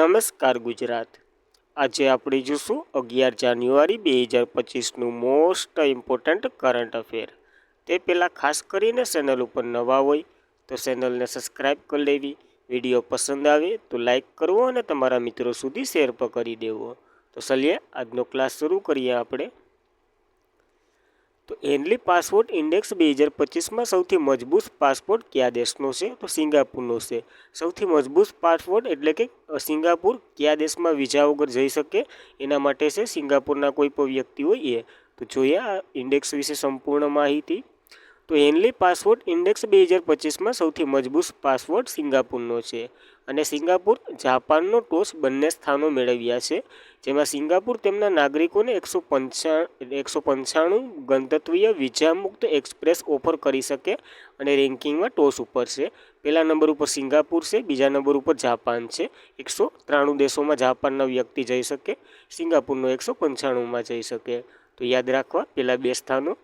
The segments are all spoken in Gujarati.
નમસ્કાર ગુજરાત। આજે આપણે જોશું 11 જાન્યુઆરી 2025નું મોસ્ટ ઇમ્પોર્ટન્ટ કરંટ અફેર। તે પહેલાં ખાસ કરીને ચેનલ ઉપર નવા હોય તો ચેનલને સબસ્ક્રાઈબ કરી લેવી, વિડીયો પસંદ આવે તો લાઈક કરવો અને તમારા મિત્રો સુધી શેર પણ કરી દેવો। તો ચલીએ આજનો ક્લાસ શરૂ કરીએ આપણે। તો હેનલી પાસપોર્ટ ઇન્ડેક્સ 2025માં સૌથી મજબૂત પાસપોર્ટ કયા દેશનો છે? તો સિંગાપુરનો છે। સૌથી મજબૂત પાસપોર્ટ એટલે કે સિંગાપુર કયા દેશમાં વિઝા વગર જઈ શકે એના માટે છે સિંગાપુરના કોઈ પણ વ્યક્તિ હોય એ। તો જોઈએ આ ઇન્ડેક્સ વિશે સંપૂર્ણ માહિતી। તો હેનલી પાસપોર્ટ ઇન્ડેક્સ 2025માં સૌથી મજબૂત પાસપોર્ટ સિંગાપુરનો છે અને સિંગાપુર જાપાનનો ટોચ બંને સ્થાનો મેળવ્યા છે, જેમાં સિંગાપુર તેમના નાગરિકોને 195 ગંતવ્ય વિઝા મુક્ત એક્સપ્રેસ ઓફર કરી શકે અને રેન્કિંગમાં ટોચ ઉપર છે। પહેલા નંબર ઉપર સિંગાપુર છે, બીજા નંબર ઉપર જાપાન છે। 193 દેશોમાં જાપાનના વ્યક્તિ જઈ શકે, સિંગાપુરનો 195માં જઈ શકે। તો યાદ રાખવા પહેલા બે સ્થાનો।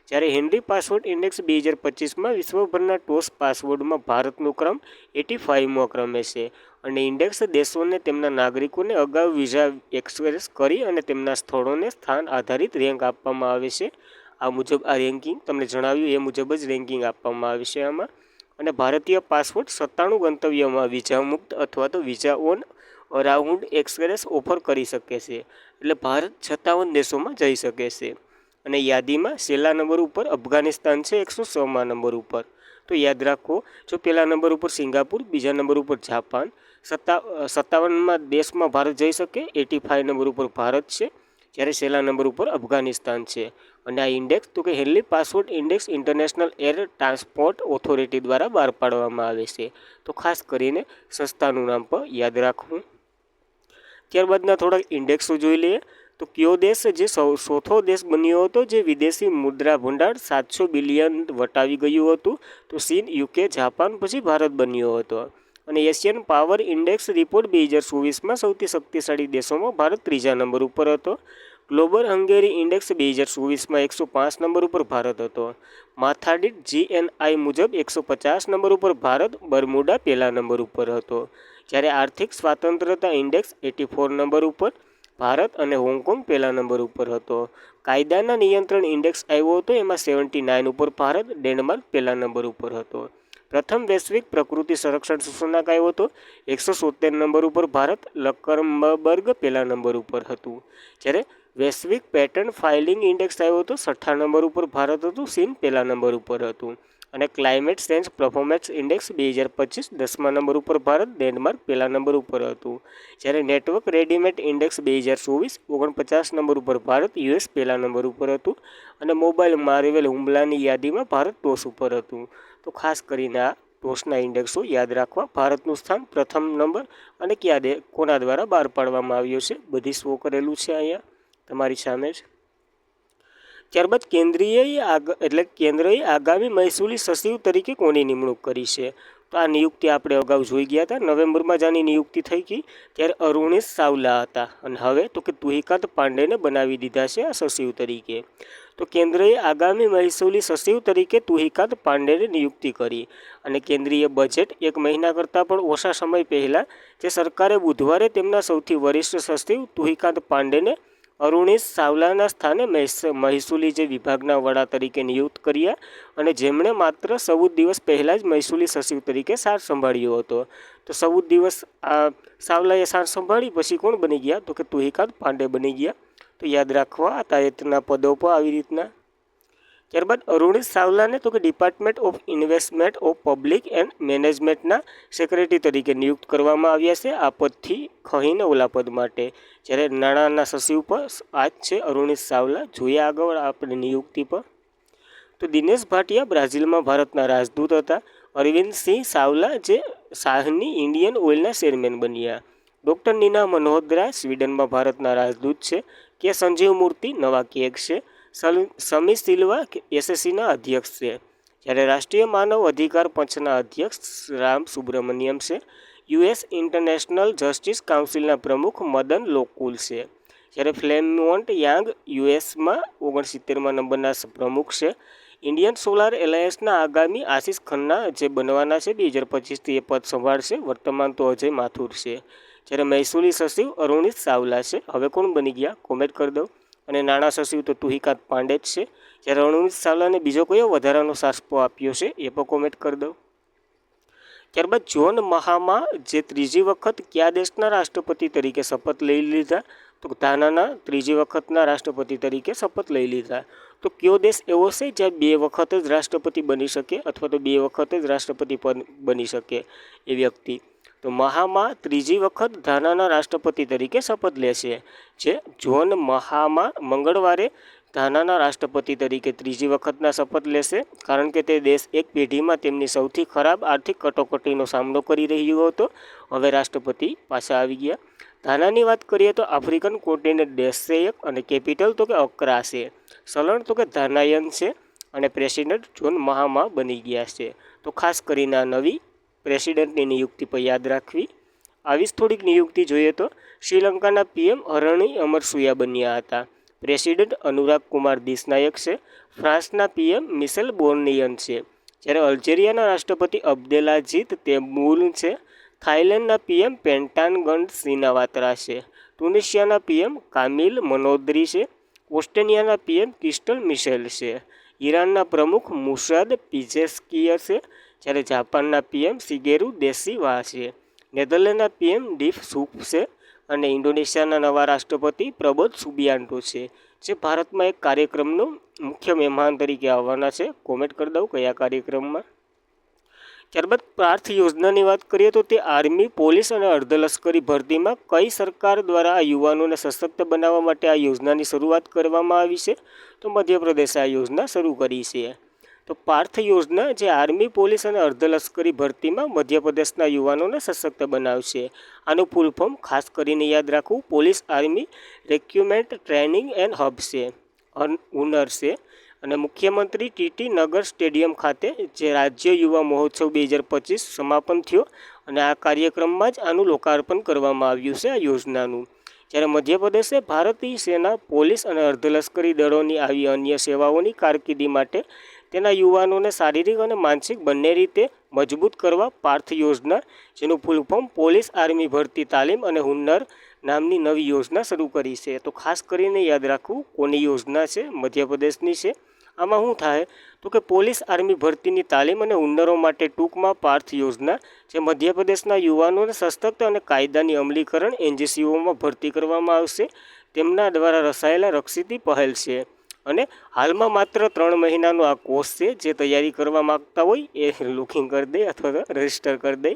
જ્યારે હેનરી પાસપોર્ટ ઇન્ડેક્સ 2025માં વિશ્વભરના ટોચ પાસપોર્ટમાં ભારતનો ક્રમ 85મો ક્રમે છે અને ઇન્ડેક્સ દેશોને તેમના નાગરિકોને અગાઉ વિઝા એક્સપ્રેસ કરી અને તેમના સ્થળોને સ્થાન આધારિત રેન્ક આપવામાં આવે છે। આ મુજબ આ રેન્કિંગ તમને જણાવ્યું એ મુજબ જ રેન્કિંગ આપવામાં આવે છે આમાં। અને ભારતીય પાસપોર્ટ 97 ગંતવ્યમાં વિઝા મુક્ત અથવા તો visa on around express offer કરી શકે છે, એટલે ભારત 57 દેશોમાં જઈ શકે છે। અને યાદીમાં છેલ્લા નંબર ઉપર અફઘાનિસ્તાન છે 106મા નંબર ઉપર। તો યાદ રાખો, જો પહેલા નંબર ઉપર સિંગાપુર, બીજા નંબર ઉપર જાપાન, 57માં દેશમાં ભારત જઈ શકે, 85 નંબર ઉપર ભારત છે, જ્યારે છેલ્લા નંબર ઉપર અફઘાનિસ્તાન છે। અને આ ઇન્ડેક્સ તો કે Henley passport index international air transport authority દ્વારા બહાર પાડવામાં આવે છે। તો ખાસ કરીને સંસ્થાનું નામ પણ યાદ રાખવું। ત્યારબાદના થોડાક ઇન્ડેક્સો જોઈ લઈએ। તો કયો દેશ જે ચોથો દેશ બન્યો હતો જે વિદેશી મુદ્રા ભંડાર 700 બિલિયન વટાવી ગયું હતું? તો ચીન, યુકે, જાપાન, પછી ભારત બન્યો હતો। અને એશિયન પાવર ઇન્ડેક્સ રિપોર્ટ 2024માં સૌથી શક્તિશાળી દેશોમાં ભારત ત્રીજા નંબર ઉપર હતો। ગ્લોબલ હંગેરી ઇન્ડેક્સ 2024માં 105 નંબર ઉપર ભારત હતો। માથાદીઠ GNI મુજબ 150 નંબર ઉપર ભારત, બરમુડા પહેલા નંબર ઉપર હતો। જ્યારે આર્થિક સ્વતંત્રતા ઇન્ડેક્સ 84 નંબર ઉપર ભારત અને હોંગકોંગ પહેલા નંબર ઉપર હતો। કાયદાના નિયંત્રણ ઇન્ડેક્સ આવ્યો હતો, એમાં 79 ઉપર ભારત, ડેનમાર્ક પહેલા નંબર ઉપર હતો। પ્રથમ વૈશ્વિક પ્રકૃતિ સંરક્ષણ સૂચનાંક આવ્યો હતો, 173 નંબર ઉપર ભારત, લક્ઝમબર્ગ પહેલા નંબર ઉપર હતું। જ્યારે વૈશ્વિક પેટન્ટ ફાઇલિંગ ઇન્ડેક્સ આવ્યો હતો, 6 નંબર ઉપર ભારત હતું, ચીન પહેલા નંબર ઉપર હતું। અને ક્લાઇમેટ ચેન્જ પરફોર્મન્સ ઇન્ડેક્સ 2025 10મા નંબર ઉપર ભારત, ડેનમાર્ક પહેલા નંબર ઉપર હતું। જ્યારે નેટવર્ક રેડીમેટ ઇન્ડેક્સ 2024 49 નંબર ઉપર ભારત, US પહેલા નંબર ઉપર હતું। અને મોબાઈલ માર્વેલ હુમલાની યાદીમાં ભારત ટોચ ઉપર હતું। તો ખાસ કરીને આ ટોચના ઇન્ડેક્સો યાદ રાખવા। ભારતનું સ્થાન પ્રથમ નંબર અને કોના દ્વારા બહાર પાડવામાં આવ્યો છે બધી શો કરેલું છે અહીંયા તમારી સામે જ। ત્યારબાદ કેન્દ્રએ આગામી મહેસૂલી સચિવ તરીકે કોની નિમણૂક કરી છે? તો આ નિયુક્તિ આપણે અગાઉ જોઈ ગયા હતા, નવેમ્બરમાં જ આની નિયુક્તિ થઈ ગઈ, ત્યારે અરુણેશ ચાવલા હતા અને હવે તો કે તુહિકાંત પાંડેને બનાવી દીધા છે આ સચિવ તરીકે। તો કેન્દ્રએ આગામી મહેસૂલી સચિવ તરીકે તુહિકાંત પાંડેને નિયુક્તિ કરી અને કેન્દ્રીય બજેટ એક મહિના કરતાં પણ ઓછા સમય પહેલાં જે સરકારે બુધવારે તેમના સૌથી વરિષ્ઠ સચિવ તુહિકાંત પાંડેને અરુણેશ ચાવલાના સ્થાને મહેસૂલી જે વિભાગના વડા તરીકે નિયુક્ત કર્યા અને જેમણે માત્ર 14 દિવસ પહેલાં જ મહેસૂલી સચિવ તરીકે સાર સંભાળ્યો હતો। તો 14 દિવસ આ ચાવલાએ સાર સંભાળી પછી કોણ બની ગયા? તો કે તુહિકાંત પાંડે બની ગયા। તો યાદ રાખવા આ તાયતના પદો પર આવી રીતના। ત્યારબાદ અરુણેશ ચાવલાને તો કે department of investment of public and મેનેજમેન્ટના સેક્રેટરી તરીકે નિયુક્ત કરવામાં આવ્યા છે આ પદથી ખહીને ઓલા પદ માટે। જ્યારે નાણાંના સચિવ પર આ જ છે અરુણેશ ચાવલા। જોઈએ આગળ આપણે નિયુક્તિ પર। તો દિનેશ ભાટિયા બ્રાઝિલમાં ભારતના રાજદૂત હતા। અરવિંદસિંહ ચાવલા જે શાહની ઇન્ડિયન ઓઇલના ચેરમેન બન્યા। ડૉક્ટર નીના મલ્હોત્રા સ્વીડનમાં ભારતના રાજદૂત છે। કે સંજીવ મૂર્તિ નવા કેગ છે। સમી સિલ્વા SSCના અધ્યક્ષ છે। જ્યારે રાષ્ટ્રીય માનવ અધિકાર પંચના અધ્યક્ષ રામ સુબ્રમણ્યમ છે। US ઇન્ટરનેશનલ જસ્ટિસ કાઉન્સિલના પ્રમુખ મદન લોકુલ છે। જ્યારે ફ્લેમોન્ટ યાંગ USમાં 69મા નંબરના પ્રમુખ છે। ઇન્ડિયન સોલાર એલાયન્સના આગામી આશિષ ખન્ના જે બનવાના છે 2025થી એ પદ સંભાળશે, વર્તમાન તો અજય માથુર છે। જ્યારે મહેસૂલી સચિવ અરુણિત ચાવલા છે. હવે કોણ બની ગયા કોમેન્ટ કરી દો. અને નાણાં સચિવ તો તુહિકાંત પાંડે જ છે. જ્યારે અરુણિત ચાવલાને બીજો કયો વધારાનો સાસ્પો આપ્યો છે એ પણ કોમેન્ટ કરી દો. ત્યારબાદ જોન મહામા જે ત્રીજી વખત કયા દેશના રાષ્ટ્રપતિ તરીકે શપથ લઈ લીધા? તો ઘાનાના ત્રીજી વખતના રાષ્ટ્રપતિ તરીકે શપથ લઈ લીધા. તો કયો દેશ એવો છે જ્યાં 2 વખત જ રાષ્ટ્રપતિ બની શકે અથવા તો 2 વખત જ રાષ્ટ્રપતિ બની શકે એ વ્યક્તિ? તો મહામા ત્રીજી વખત ઘાનાના રાષ્ટ્રપતિ તરીકે શપથ લેશે. જે જોન મહામા મંગળવારે ઘાનાના રાષ્ટ્રપતિ તરીકે ત્રીજી વખતના શપથ લેશે, કારણ કે તે દેશ એક પેઢીમાં તેમની સૌથી ખરાબ આર્થિક કટોકટીનો સામનો કરી રહ્યો હતો. હવે રાષ્ટ્રપતિ પાછા આવી ગયા. ઘાનાની વાત કરીએ તો આફ્રિકન કોન્ટિનેન્ટ દેશ છે એક, અને કેપિટલ તો કે અક્રા છે. ચલણ તો કે ધાનાયન છે, અને પ્રેસિડેન્ટ જોન મહામા બની ગયા છે. તો ખાસ કરીને આ નવી પ્રેસિડેન્ટની નિયુક્તિ પર યાદ રાખવી. આવી જ થોડીક નિયુક્તિ જોઈએ તો શ્રીલંકાના પીએમ હરણી અમરસુયા બન્યા હતા. પ્રેસિડેન્ટ અનુરાગ કુમાર દિસનાયક છે. ફ્રાન્સના પીએમ મિશેલ બોર્નિયન છે. જ્યારે અલ્જેરિયાના રાષ્ટ્રપતિ અબ્દેલાજીત તેમ્મુન છે. થાઇલેન્ડના પીએમ પેન્ટાનગન સિનાવાત્રા છે. ટુનિશિયાના પીએમ કામિલ મનોદરી છે. ઓસ્ટ્રેલિયાના પીએમ ક્રિસ્ટલ મિશેલ છે. ઈરાનના પ્રમુખ મુસાદ પિઝેસ્કિયર છે. જ્યારે જાપાનના પીએમ શિગેરુ દેશીવા છે. નેધરલેન્ડના પીએમ ડીફ સૂપ છે. અને ઇન્ડોનેશિયાના નવા રાષ્ટ્રપતિ પ્રબોધ સુબિયાન્ટો છે, જે ભારતમાં એક કાર્યક્રમનું મુખ્ય મહેમાન તરીકે આવવાના છે. કોમેન્ટ કરી દઉં કયા કાર્યક્રમમાં. ત્યારબાદ પાર્થ યોજનાની વાત કરીએ તો તે આર્મી, પોલીસ અને અર્ધલશ્કરી ભરતીમાં કઈ સરકાર દ્વારા આ યુવાનોને સશક્ત બનાવવા માટે આ યોજનાની શરૂઆત કરવામાં આવી છે? તો મધ્યપ્રદેશે આ યોજના શરૂ કરી છે. તો પાર્થ યોજના જે આર્મી, પોલીસ અને અર્ધલશ્કરી ભરતીમાં મધ્યપ્રદેશના યુવાનોને સશક્ત બનાવશે. આનું ફૂલ ફોર્મ ખાસ કરીને યાદ રાખવું. Police army recruitment training and hub છે, હુનર છે. અને મુખ્યમંત્રી ટીટી નગર સ્ટેડિયમ ખાતે જે રાજ્ય યુવા મહોત્સવ 2025 સમાપન થયો, અને આ કાર્યક્રમમાં જ આનું લોકાર્પણ કરવામાં આવ્યું છે આ યોજનાનું. જ્યારે મધ્યપ્રદેશે ભારતીય સેના, પોલીસ અને અર્ધલશ્કરી દળોની આવી અન્ય સેવાઓની કારકિર્દી માટે તેના યુવાનોને શારીરિક અને માનસિક બંને રીતે મજબૂત કરવા પાર્થ યોજના, જેનું ફૂલ ફોર્મ પોલીસ આર્મી ભરતી તાલીમ અને હુન્નર નામની નવી યોજના શરૂ કરી છે. તો ખાસ કરીને યાદ રાખવું કોની યોજના છે? મધ્યપ્રદેશની છે. આમાં શું થાય તો કે પોલીસ આર્મી ભરતીની તાલીમ અને હુન્નરો માટે ટૂંકમાં પાર્થ યોજના, જે મધ્યપ્રદેશના યુવાનોને સશક્ત અને કાયદાની અમલીકરણ એનજીસીઓમાં ભરતી કરવામાં આવશે. તેમના દ્વારા રચાયેલા રક્ષિતી પહેલ છે. અને હાલમાં માત્ર 3 મહિનાનો આ કોર્સ છે. જે તૈયારી કરવા માગતા હોય એ લુકિંગ કરી દે અથવા તો રજિસ્ટર કરી દે.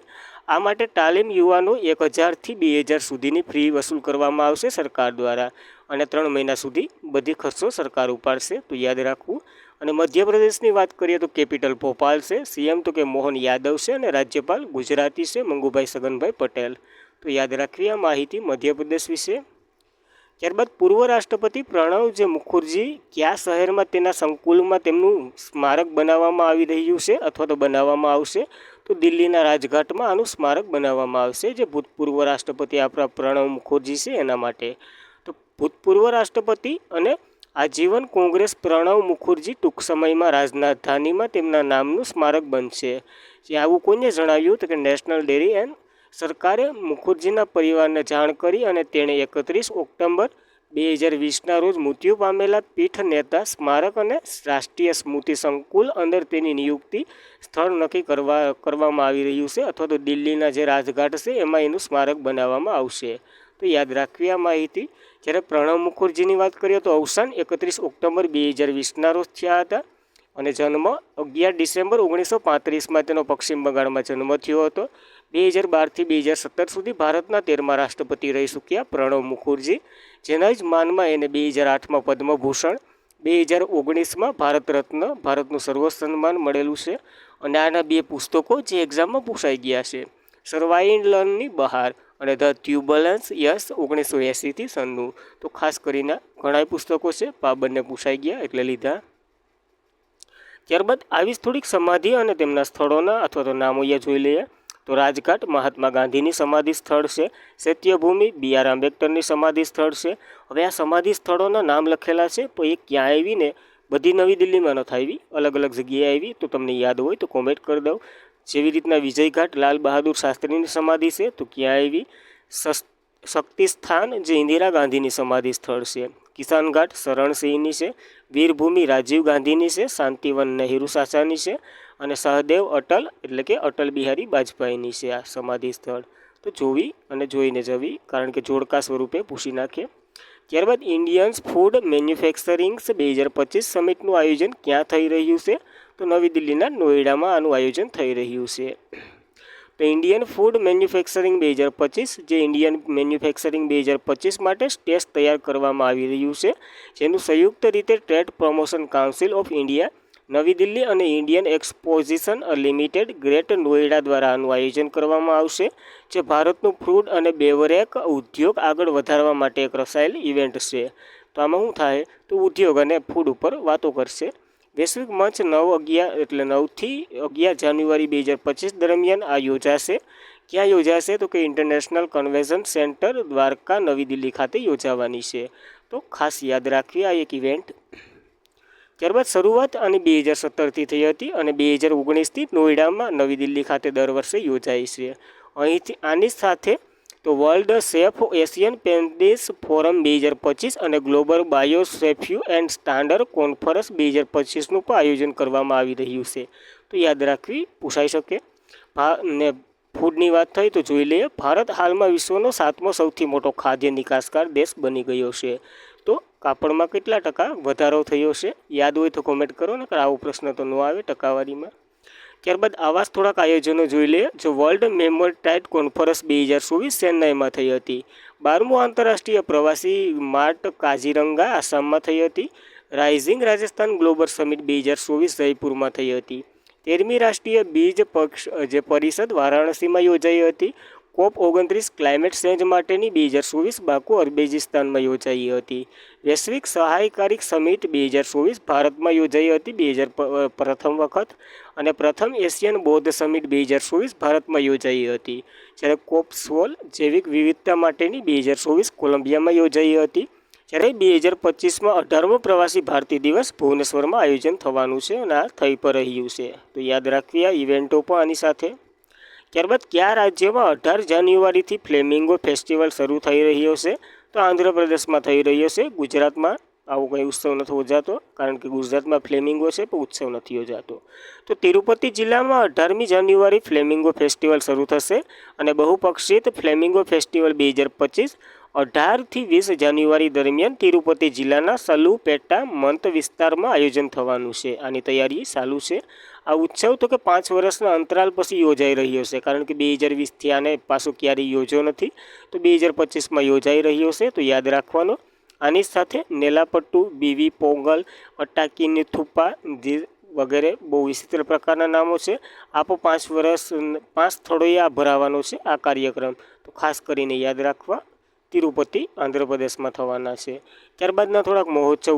આ માટે તાલીમ યુવાનો 1000થી 2000 સુધીની ફી વસૂલ કરવામાં આવશે સરકાર દ્વારા, અને 3 મહિના સુધી બધી ખર્ચો સરકાર ઉપાડશે. તો યાદ રાખવું. અને મધ્યપ્રદેશની વાત કરીએ તો કેપિટલ ભોપાલ છે. સીએમ તો કે મોહન યાદવ છે, અને રાજ્યપાલ ગુજરાતી છે મંગુભાઈ સગનભાઈ પટેલ. તો યાદ રાખવી આ માહિતી મધ્યપ્રદેશ વિશે. ત્યારબાદ પૂર્વ રાષ્ટ્રપતિ પ્રણવ મુખર્જી કયા શહેરમાં તેના સંકુલમાં તેમનું સ્મારક બનાવવામાં આવી રહ્યું છે અથવા તો બનાવવામાં આવશે? તો દિલ્હીના રાજઘાટમાં આનું સ્મારક બનાવવામાં આવશે, જે ભૂતપૂર્વ રાષ્ટ્રપતિ આપણા પ્રણવ મુખર્જી છે એના માટે. તો ભૂતપૂર્વ રાષ્ટ્રપતિ અને આજીવન કોંગ્રેસ પ્રણવ મુખર્જી ટૂંક સમયમાં રાજધાનીમાં તેમના નામનું સ્મારક બનશે. જે આવું કોઈને જણાવ્યું તો કે નેશનલ ડેરી એન્ડ સરકારે મુખર્જીના પરિવારને જાણ કરી, અને તેણે 31 ઓક્ટોબર 2020ના રોજ મૃત્યુ પામેલા પીઠ નેતા સ્મારક અને રાષ્ટ્રીય સ્મૃતિ સંકુલ અંદર તેની નિયુક્તિ સ્થળ નક્કી કરવામાં આવી રહ્યું છે, અથવા તો દિલ્હીના જે રાજઘાટ છે એમાં એનું સ્મારક બનાવવામાં આવશે. તો યાદ રાખવી આ માહિતી. જ્યારે પ્રણવ મુખર્જીની વાત કરીએ તો અવસાન 31 ઓક્ટોબર 2020ના રોજ થયા હતા, અને જન્મ 11 ડિસેમ્બર 1935માં તેનો પશ્ચિમ બંગાળમાં જન્મ થયો હતો. 2012થી 2017 સુધી ભારતના 13મા રાષ્ટ્રપતિ રહી ચૂક્યા પ્રણવ મુખર્જી, જેના જ માનમાં એને 2008માં પદ્મભૂષણ, 2019માં ભારત રત્ન, ભારતનું સર્વોચ્ચ સન્માન મળેલું છે. અને આના 2 પુસ્તકો જે એક્ઝામમાં પૂછાઈ ગયા છે, સર્વાઈવ લર્નની બહાર અને ધ ટ્યુબ્યુલન્સ યસ 1980થી 1990. તો ખાસ કરીને ઘણા પુસ્તકો છે, આ બંને પૂછાઈ ગયા એટલે લીધા. ત્યારબાદ આવી થોડીક સમાધિ અને તેમના સ્થળોના અથવા તો નામો અહીંયા જોઈ લઈએ. તો રાજઘાટ મહાત્મા ગાંધીની સમાધિ સ્થળ છે. સત્યભૂમિ BR આંબેડકરની સમાધિ સ્થળ છે. હવે આ સમાધિ સ્થળોના નામ લખેલા છે, તો એ ક્યાં આવીને બધી નવી દિલ્હીમાં નથી આવી, અલગ અલગ જગ્યાએ આવી. તો તમને યાદ હોય તો કોમેન્ટ કરી દઉં. જેવી રીતના વિજયઘાટ લાલ બહાદુર શાસ્ત્રીની સમાધિ છે, તો ક્યાં આવી? શક્તિ સ્થાન જે ઇન્દિરા ગાંધીની સમાધિ સ્થળ છે, કિસાન ઘાટ શરણસિંહની છે, વીરભૂમિ રાજીવ ગાંધીની છે, શાંતિવન નહેરુ ચાચાની છે અને સહદેવ અટલ એટલે કે અટલ બિહારી વાજપેયીની છે આ સમાધિ સ્થળ. તો જોવી અને જોઈને જવી, કારણ કે જોડકા સ્વરૂપે પૂછી નાખે. ત્યારબાદ ઇન્ડિયન્સ ફૂડ મેન્યુફેક્ચરિંગ્સ 2025 સમિટનું આયોજન ક્યાં થઈ રહ્યું છે? તો નવી દિલ્હીના નોઈડામાં આનું આયોજન થઈ રહ્યું છે. તો ઇન્ડિયન ફૂડ મેન્યુફેક્ચરિંગ 2025 જે ઇન્ડિયન મેન્યુફેક્ચરિંગ 2025 માટે ટેસ્ટ તૈયાર કરવામાં આવી રહ્યું છે, જેનું સંયુક્ત રીતે trade promotion council of India નવી દિલ્હી અને Indian exposition limited great Noida દ્વારા આનું આયોજન કરવામાં આવશે, જે ભારતનું ફૂડ અને બેવરેજ ઉદ્યોગ આગળ વધારવા માટે એક રચાયેલ ઇવેન્ટ છે. તો આમાં શું થાય? તો ઉદ્યોગ અને ફૂડ ઉપર વાતો કરશે. વૈશ્વિક મંચ 9થી 11 જાન્યુઆરી 2025 દરમિયાન આ યોજાશે. ક્યાં યોજાશે? તો કે ઇન્ટરનેશનલ કન્વેન્શન સેન્ટર દ્વારકા નવી દિલ્હી ખાતે યોજાવાની છે. તો ખાસ યાદ રાખવી આ એક ઇવેન્ટ. ત્યારબાદ શરૂઆત આની 2017થી થઈ હતી અને 2019થી નોઈડામાં નવી દિલ્હી ખાતે દર વર્ષે યોજાય છે. અહીંથી આની સાથે તો વર્લ્ડ સેફ એશિયન પેન્ડિસ ફોરમ 2025 અને ગ્લોબલ બાયોસેફ્યુ એન્ડ સ્ટાન્ડર્ડ કોન્ફરન્સ 2025નું પણ આયોજન કરવામાં આવી રહ્યું છે. તો યાદ રાખવી, પૂછાઈ શકે. ને ફૂડની વાત થઈ તો જોઈ લઈએ. ભારત હાલમાં વિશ્વનો 7મો સૌથી મોટો ખાદ્ય નિકાસકાર દેશ બની ગયો છે. તો કાપડમાં કેટલા ટકા વધારો થયો છે? યાદ હોય તો કોમેન્ટ કરો, ને આવો પ્રશ્ન તો ન આવે ટકાવારીમાં. ત્યારબાદ આવા થોડાક આયોજનો જોઈ લઈએ. જો વર્લ્ડ મેમોરિટાઇડ કોન્ફરન્સ 2024 ચેન્નાઈમાં થઈ હતી. 12મું આંતરરાષ્ટ્રીય પ્રવાસી માર્ટ કાઝીરંગા આસામમાં થઈ હતી. રાઇઝિંગ રાજસ્થાન ગ્લોબલ સમિટ 2024 જયપુરમાં થઈ હતી. 13મી રાષ્ટ્રીય બીજ પરિષદ વારાણસીમાં યોજાઈ હતી. COP29 ક્લાઇમેટ ચેન્જ માટેની 2024 બાકુ અર્બેજિસ્તાનમાં યોજાઈ હતી. વૈશ્વિક સહાયકારી સમિટ 2024 ભારતમાં યોજાઈ હતી પ્રથમ વખત, અને પ્રથમ એશિયન બૌદ્ધ સમિટ 2024 ભારતમાં યોજાઈ હતી. જ્યારે COP16 જૈવિક વિવિધતા માટેની 2024 કોલંબિયામાં યોજાઈ હતી. જ્યારે 2025માં 18મો પ્રવાસી ભારતીય દિવસ ભુવનેશ્વરમાં આયોજન થવાનું છે અને આ થઈ પણ રહ્યું છે. તો યાદ રાખવી આ ઇવેન્ટો પણ આની સાથે. ત્યારબાદ કયા રાજ્યમાં 18 જાન્યુઆરીથી ફ્લેમિંગો ફેસ્ટિવલ શરૂ થઈ રહ્યો છે? તો આંધ્રપ્રદેશમાં થઈ રહ્યો છે. ગુજરાતમાં આવો કંઈ ઉત્સવ નથી યોજાતો, કારણ કે ગુજરાતમાં ફ્લેમિંગો છે પણ ઉત્સવ નથી યોજાતો. તો તિરુપતિ જિલ્લામાં 18મી જાન્યુઆરી ફ્લેમિંગો ફેસ્ટિવલ શરૂ થશે અને બહુપક્ષીય ફ્લેમિંગો ફેસ્ટિવલ 2025 18થી 20 જાન્યુઆરી દરમિયાન તિરુપતિ જિલ્લાના સલુપેટા મંત વિસ્તારમાં આયોજન થવાનું છે. આની તૈયારી ચાલુ છે. આ ઉત્સવ તો કે 5 વર્ષના અંતરાલ પછી યોજાઈ રહ્યો છે, કારણ કે 2020થી આને પાછો ક્યારેય યોજ્યો નથી. તો 2025માં યોજાઈ રહ્યો છે. તો યાદ રાખવાનો. આની સાથે નેલાપટ્ટુ, બીવી પોંગલ, અટ્ટાકીની થુપ્પા વગેરે બહુ વિચિત્ર પ્રકારના નામો છે. આ પણ 5 સ્થળોએ આ ભરાવાનો છે આ કાર્યક્રમ. તો ખાસ કરીને યાદ રાખવા. તિરુપતિ આંધ્રપ્રદેશમાં થવાના છે. ત્યારબાદના થોડાક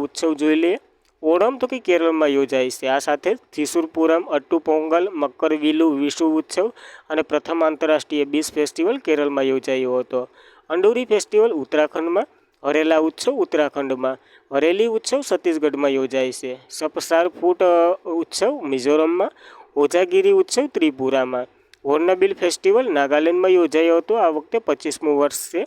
ઉત્સવ જોઈ લઈએ. ઓણમ તો કે કેરળમાં યોજાય છે. આ સાથે થ્રિસુર પૂરમ, અટ્ટુ પોંગલ, મકરવિલુ વિષુ ઉત્સવ અને પ્રથમ આંતરરાષ્ટ્રીય બીચ ફેસ્ટિવલ કેરળમાં યોજાયો હતો. અંડુરી ફેસ્ટિવલ ઉત્તરાખંડમાં, હરેલા ઉત્સવ ઉત્તરાખંડમાં, હરેલી ઉત્સવ છત્તીસગઢમાં યોજાય છે. સપસાર ફૂટ ઉત્સવ મિઝોરમમાં, ઓજાગીરી ઉત્સવ ત્રિપુરામાં, હોર્નબિલ ફેસ્ટિવલ નાગાલેન્ડમાં યોજાયો હતો. આ વખતે 25મું વર્ષ છે.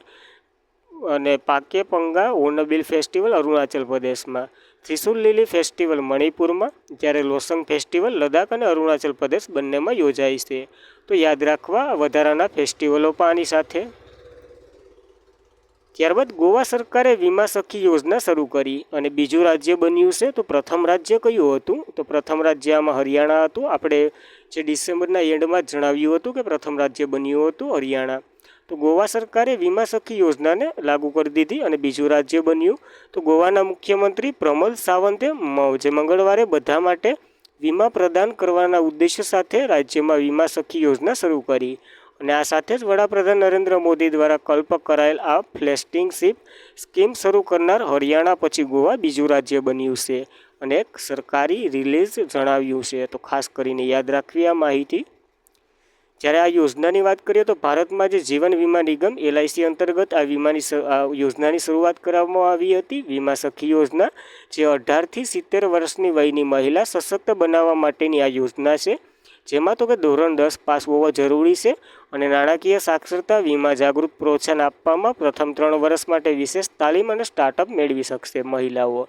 અને પાકે પંગા હોર્નબિલ ફેસ્ટિવલ અરુણાચલ પ્રદેશમાં, થ્રિસુર લીલી ફેસ્ટિવલ મણિપુરમાં, જ્યારે લોસંગ ફેસ્ટિવલ લદ્દાખ અને અરુણાચલ પ્રદેશ બંનેમાં યોજાય છે. તો યાદ રાખવા વધારાના ફેસ્ટિવલો પણ આની સાથે. ત્યારબાદ ગોવા સરકારે વીમા સખી યોજના શરૂ કરી અને બીજું રાજ્ય બન્યું છે. તો પ્રથમ રાજ્ય કયું હતું? તો પ્રથમ રાજ્ય આમાં હરિયાણા હતું. આપણે જે ડિસેમ્બરના એન્ડમાં જ જણાવ્યું હતું કે પ્રથમ રાજ્ય બન્યું હતું હરિયાણા. તો ગોવા સરકારે વીમા સખી યોજનાને લાગુ કરી દીધી અને બીજું રાજ્ય બન્યું. તો ગોવાના મુખ્યમંત્રી પ્રમોદ સાવંતે જે મંગળવારે બધા માટે વીમા પ્રદાન કરવાના ઉદ્દેશ્ય સાથે રાજ્યમાં વીમા સખી યોજના શરૂ કરી. અને આ સાથે જ વડાપ્રધાન નરેન્દ્ર મોદી દ્વારા કલ્પ કરાયેલ આ ફ્લેક્સિશિપ સ્કીમ શરૂ કરનાર હરિયાણા પછી ગોવા બીજું રાજ્ય બન્યું છે અને એક સરકારી રિલીઝ જણાવ્યું છે. તો ખાસ કરીને યાદ રાખવી આ માહિતી. જ્યારે આ યોજનાની વાત કરીએ તો ભારતમાં જે જીવન વીમા નિગમ LIC અંતર્ગત આ યોજનાની શરૂઆત કરવામાં આવી હતી. વીમા સખી યોજના જે 18થી 70 વર્ષની વયની મહિલા સશક્ત બનાવવા માટેની આ યોજના છે, જેમાં તો કે ધોરણ 10 પાસ હોવા જરૂરી છે અને નાણાકીય સાક્ષરતા વીમા જાગૃત પ્રોત્સાહન આપવામાં પ્રથમ 3 વર્ષ માટે વિશેષ તાલીમ અને સ્ટાર્ટઅપ મેળવી શકશે મહિલાઓ.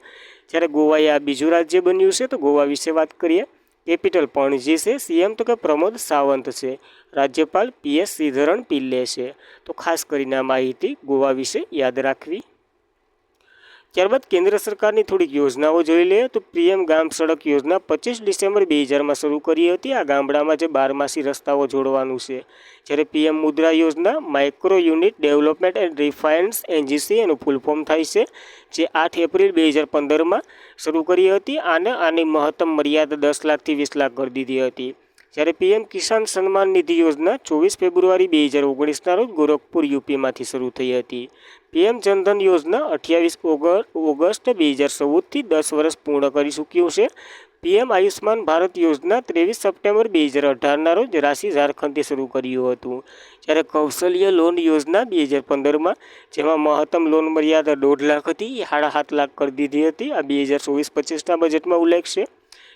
જ્યારે ગોવા આ બીજું રાજ્ય બન્યું છે. તો ગોવા વિશે વાત કરીએ. કેપિટલ પણજી છે. સીએમ તો કે પ્રમોદ સાવંત છે. રાજ્યપાલ PS શ્રીધરન પિલ્લે છે. તો ખાસ કરીને આ માહિતી ગોવા વિશે યાદ રાખવી. ત્યારબાદ કેન્દ્ર સરકારની થોડીક યોજનાઓ જોઈ લઈએ. તો પીએમ ગામ સડક યોજના 25 ડિસેમ્બર 2000માં શરૂ કરી હતી. આ ગામડામાં જે 12માસી રસ્તાઓ જોડવાનું છે. જ્યારે PM Mudra Yojana micro unit development and refinance agency એનું ફૂલ ફોર્મ થાય છે, જે 8 એપ્રિલ 2015માં શરૂ કરી હતી. આની મહત્તમ મર્યાદા 10 લાખથી 20 લાખ કરી દીધી હતી. જ્યારે પીએમ કિસાન સન્માન નિધિ યોજના 24 ફેબ્રુઆરી 2019ના રોજ ગોરખપુર યુપીમાંથી શરૂ થઈ હતી. પીએમ જનધન યોજના 28 ઓગસ્ટ 2014થી 10 વર્ષ પૂર્ણ કરી ચૂક્યું છે. પીએમ આયુષ્માન ભારત યોજના 23 સપ્ટેમ્બર 2018ના રોજ રાંચી ઝારખંડથી શરૂ કર્યું હતું. જ્યારે કૌશલ્ય લોન યોજના 2015માં, જેમાં મહત્તમ લોન મર્યાદા 1.5 લાખ હતી, એ 7.5 લાખ કરી દીધી હતી. આ 2024-25ના બજેટમાં ઉલ્લેખ છે.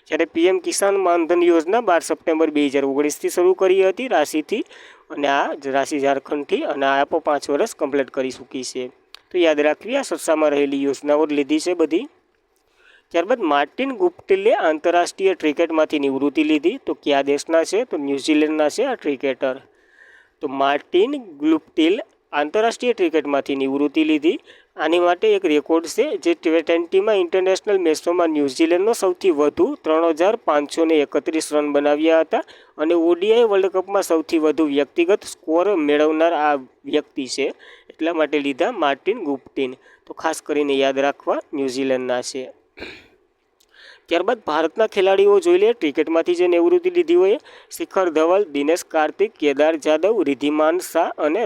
જ્યારે પીએમ કિસાન માનધન યોજના 12 સપ્ટેમ્બર 2019થી શરૂ કરી હતી રાંચીથી, અને આ રાંચી ઝારખંડથી, અને આ 5 વર્ષ કમ્પ્લીટ કરી ચૂકી છે. તો યાદ રાખવી, આ ચર્ચામાં રહેલી યોજનાઓ લીધી છે બધી. ત્યારબાદ માર્ટિન ગુપ્ટિલે આંતરરાષ્ટ્રીય ક્રિકેટમાંથી નિવૃત્તિ લીધી. તો કયા દેશના છે? તો ન્યૂઝીલેન્ડના છે આ ક્રિકેટર. તો માર્ટિન ગુપ્ટિલ આંતરરાષ્ટ્રીય ક્રિકેટમાંથી નિવૃત્તિ લીધી. આની માટે એક રેકોર્ડ છે, જે T20માં ઇન્ટરનેશનલ મેચોમાં ન્યૂઝીલેન્ડનો સૌથી વધુ 3531 રન બનાવ્યા હતા, અને ઓડીઆઈ વર્લ્ડ કપમાં સૌથી વધુ વ્યક્તિગત સ્કોર મેળવનાર આ વ્યક્તિ છે. એટલા માટે લીધા માર્ટિન ગુપ્ટિન. તો ખાસ કરીને યાદ રાખવા, ન્યૂઝીલેન્ડના છે. ત્યારબાદ ભારતના ખેલાડીઓ જોઈ લે. ક્રિકેટમાંથી જે નિવૃત્તિ લીધી હોય: શિખર ધવલ, દિનેશ કાર્તિક, કેદાર જાદવ, રિદ્ધિમાન શાહ અને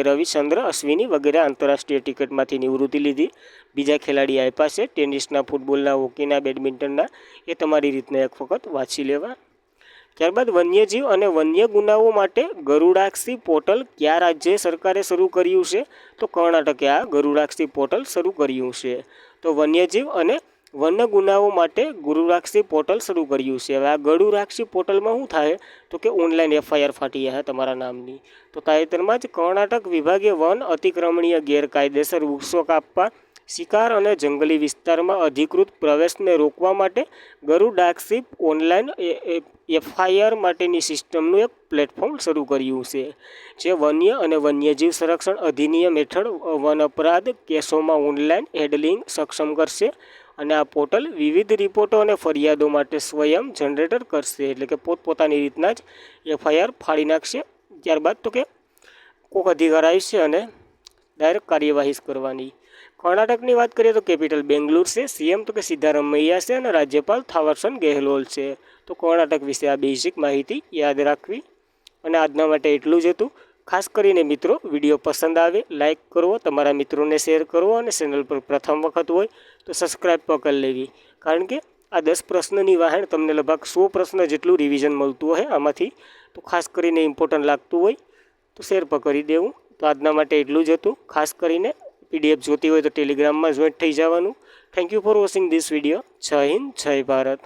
રવિચંદ્ર અશ્વિની વગેરે આંતરરાષ્ટ્રીય ક્રિકેટમાંથી નિવૃત્તિ લીધી. બીજા ખેલાડી આપ્યા છે ટેનિસના, ફૂટબોલના, હોકીના, બેડમિન્ટનના. એ તમારી રીતના એક વખત વાંચી લેવા. ત્યારબાદ વન્યજીવ અને વન્ય ગુનાઓ માટે ગરુડાક્ષી પોર્ટલ કયા રાજ્ય સરકારે શરૂ કર્યું છે? તો કર્ણાટકે આ ગરુડાક્ષી પોર્ટલ શરૂ કર્યું છે. તો વન્યજીવ અને વન્ય ગુનાઓ માટે ગરુડાક્ષી પોર્ટલ શરૂ કર્યું છે. હવે આ ગરુડાક્ષી પોર્ટલમાં શું થાય? તો કે ઓનલાઈન FIR ફાટી જાય તમારા નામની. તો તાજેતરમાં જ કર્ણાટક વિભાગે વન અતિક્રમણીય ગેરકાયદેસર વૃક્ષો કાપવા, શિકાર અને જંગલી વિસ્તારમાં અધિકૃત પ્રવેશને રોકવા માટે ગરુડાક્ષી ઓનલાઈન FIR માટેની સિસ્ટમનું એક પ્લેટફોર્મ શરૂ કર્યું છે, જે વન્ય અને વન્યજીવ સંરક્ષણ અધિનિયમ હેઠળ વન અપરાધ કેસોમાં ઓનલાઈન હેન્ડલિંગ સક્ષમ કરશે. અને આ પોર્ટલ વિવિધ રિપોર્ટો અને ફરિયાદો માટે સ્વયં જનરેટર કરશે, એટલે કે પોતપોતાની રીતના જ FIR ફાડી નાખશે. ત્યારબાદ તો કે કોઈક અધિકાર આવશે અને ડાયરેક્ટ કાર્યવાહી કરવાની. કર્ણાટકની વાત કરીએ તો કેપિટલ બેંગ્લુર છે. સીએમ તો કે સિદ્ધારમૈયા છે, અને રાજ્યપાલ થાવરચંદ ગેહલોત છે. તો કર્ણાટક વિશે આ બેઝિક માહિતી યાદ રાખવી. અને આજના માટે એટલું જ હતું. ખાસ કરીને મિત્રો, વિડીયો પસંદ આવે લાઇક કરવો, તમારા મિત્રોને શેર કરવો, અને ચેનલ પર પ્રથમ વખત હોય તો સબસ્ક્રાઈબ પણ કરી લેવી. કારણ કે આ 10 પ્રશ્નની વાહણ તમને લગભગ 100 પ્રશ્ન જેટલું રિવિઝન મળતું હોય આમાંથી. તો ખાસ કરીને ઇમ્પોર્ટન્ટ લાગતું હોય તો શેર પણ કરી દેવું. તો આજના માટે એટલું જ હતું. ખાસ કરીને PDF જોતી હોય તો ટેલિગ્રામમાં જોઈન્ટ થઈ જવાનું. Thank you for watching this video. જય હિન્દ, જય ભારત.